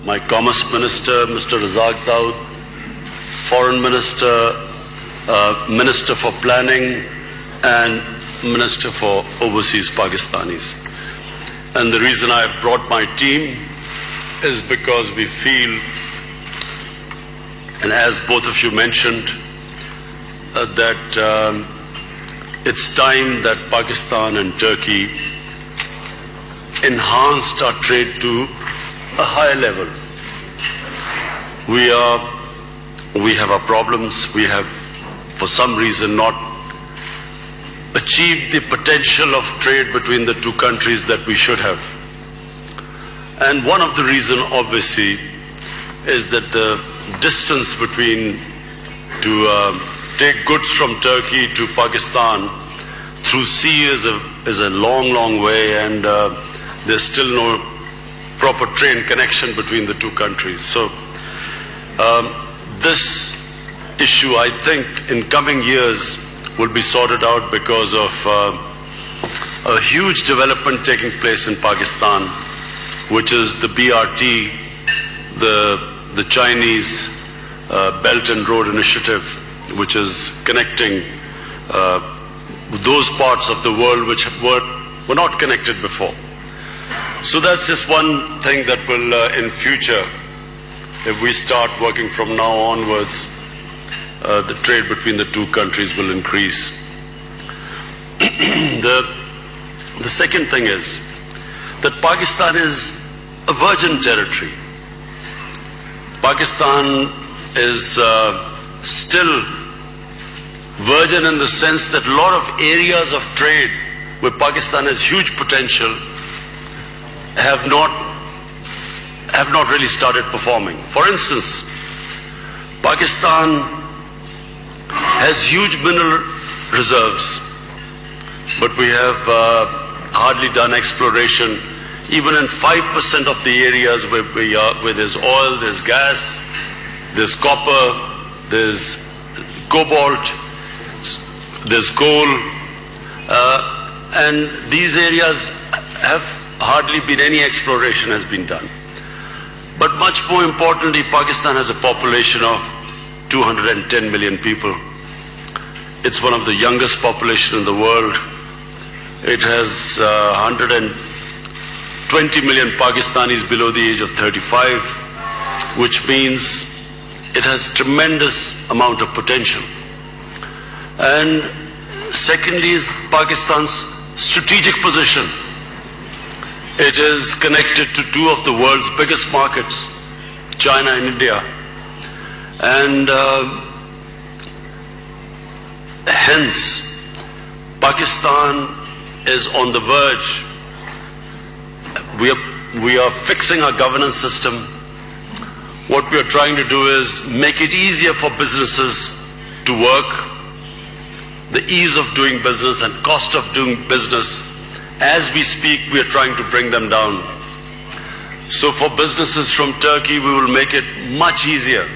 my Commerce Minister, Mr. Razak Daud, Foreign Minister, Minister for Planning, and Minister for Overseas Pakistanis. And the reason I have brought my team is because we feel, and as both of you mentioned, that it's time that Pakistan and Turkey enhanced our trade to a higher level. We have our problems. We have, for some reason, not achieved the potential of trade between the two countries that we should have. And one of the reasons, obviously, is that the distance between to take goods from Turkey to Pakistan through sea is a long, long way, and there's still no proper train connection between the two countries. So this issue, I think, in coming years will be sorted out because of a huge development taking place in Pakistan, which is the BRT, the Chinese Belt and Road Initiative, which is connecting those parts of the world which were not connected before. So that's just one thing that will, in future, if we start working from now onwards, the trade between the two countries will increase. The second thing is that Pakistan is a virgin territory. Pakistan is still virgin in the sense that a lot of areas of trade where Pakistan has huge potential have not really started performing. For instance, Pakistan has huge mineral reserves, but we have hardly done exploration even in 5% of the areas where there's oil, there's gas, there's copper, there's cobalt, there's coal, and these areas have hardly been any exploration has been done. But much more importantly, Pakistan has a population of 210 million people. It's one of the youngest population in the world. It has 120 million Pakistanis below the age of 35, which means it has tremendous amount of potential. And secondly is Pakistan's strategic position. It is connected to two of the world's biggest markets, China and India. And hence, Pakistan is on the verge. We are fixing our governance system. What we are trying to do is make it easier for businesses to work. The ease of doing business and cost of doing business, as we speak, we are trying to bring them down. So for businesses from Turkey, we will make it much easier.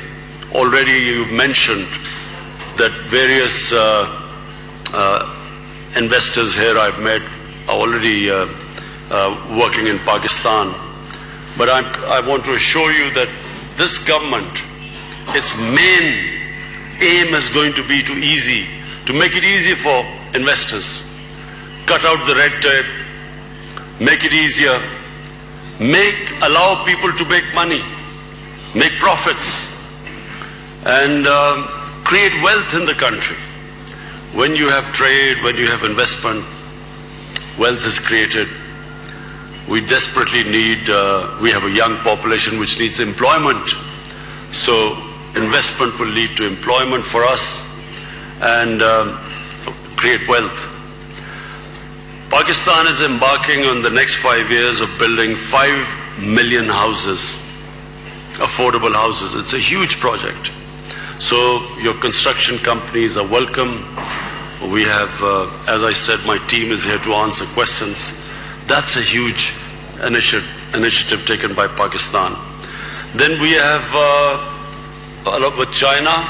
Already you mentioned that various investors here I've met are already working in Pakistan. But I want to assure you that this government, its main aim is going to be to make it easy for investors. Cut out the red tape, make it easier, allow people to make money, make profits, and create wealth in the country. When you have trade, when you have investment, wealth is created. We desperately need, we have a young population which needs employment. So investment will lead to employment for us and create wealth. Pakistan is embarking on the next 5 years of building 5 million houses, affordable houses. It's a huge project. So your construction companies are welcome. We have, as I said, my team is here to answer questions. That's a huge initiative taken by Pakistan. Then we have, with China,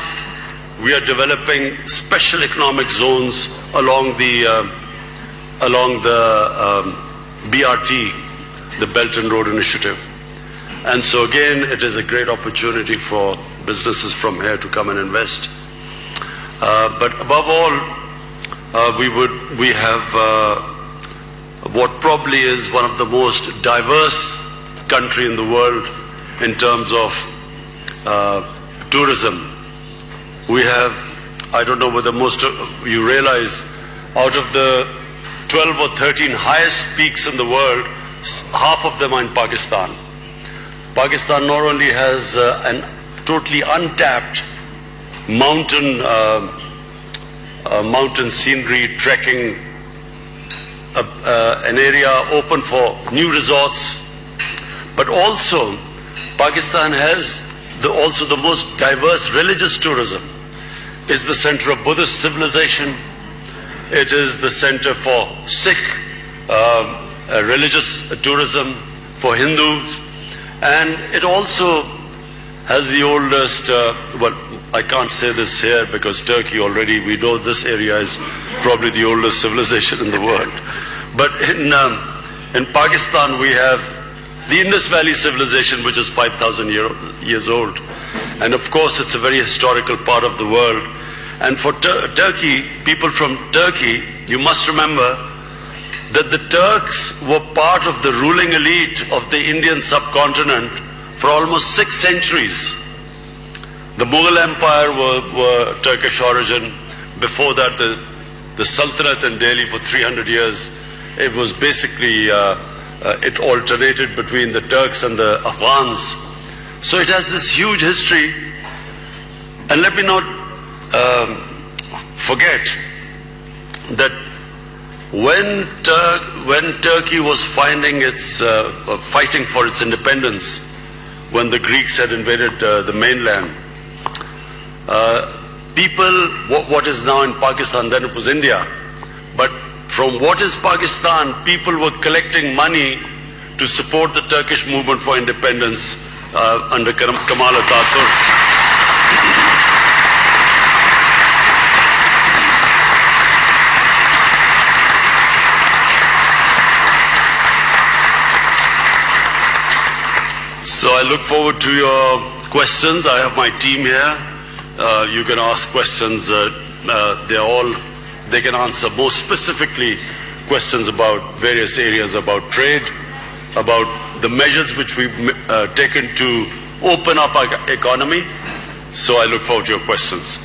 we are developing special economic zones along the BRT, the Belt and Road Initiative. And so again, it is a great opportunity for businesses from here to come and invest. But above all, we have what probably is one of the most diverse country in the world in terms of tourism. We have, I don't know whether most of you realize, out of the 12 or 13 highest peaks in the world, half of them are in Pakistan. Pakistan not only has an totally untapped mountain scenery, trekking, an area open for new resorts, but also Pakistan has also the most diverse religious tourism. It's the center of Buddhist civilization. It is the center for Sikh religious tourism, for Hindus, and it also has the oldest, well, I can't say this here because Turkey already, we know this area is probably the oldest civilization in the world. But in Pakistan we have the Indus Valley civilization, which is 5,000 years old. And of course it's a very historical part of the world. And for Turkey, people from Turkey, you must remember that the Turks were part of the ruling elite of the Indian subcontinent for almost 6 centuries. The Mughal Empire were Turkish origin. Before that, the Sultanate in Delhi for 300 years. It was basically, it alternated between the Turks and the Afghans. So it has this huge history. And let me not forget that when Turkey was fighting for its independence, when the Greeks had invaded the mainland, what is now in Pakistan, then it was India, but from what is Pakistan, people were collecting money to support the Turkish movement for independence under Kemal Atatürk. So I look forward to your questions. I have my team here. You can ask questions. They can answer more specifically questions about various areas, about trade, about the measures which we've taken to open up our economy. So I look forward to your questions.